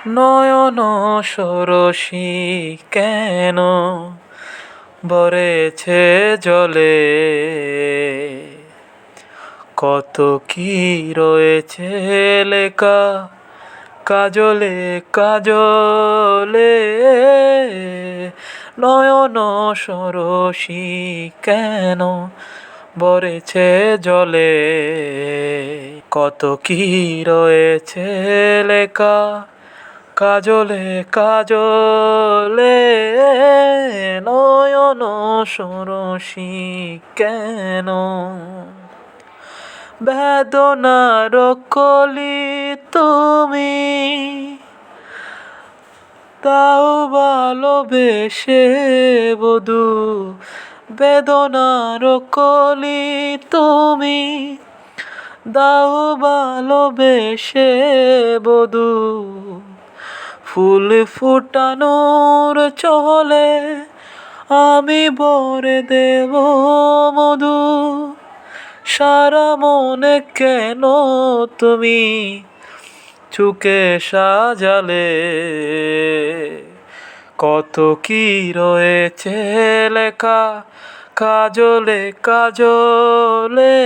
নয়ন সরসী কেন ভরেছে জলে, কত কি রয়েছে লেখা কাজলে কাজলে। নয়ন সরসী কেন ভরেছে জলে, কত কি রয়েছে লেখা কাজলে কাজলে। নয়ন সরসী কেন, বেদনার কলি তুমি তাও ভালোবেসে বধু, বেদনার কলি তুমি দাও ভালোবেসে বধু। ফুল ফুটানোর চলে আমি ভরে দেব মধু, সারা মনে কেন তুমি চুকে সাজালে, কত কি রয়েছে লেখা কাজলে কাজলে।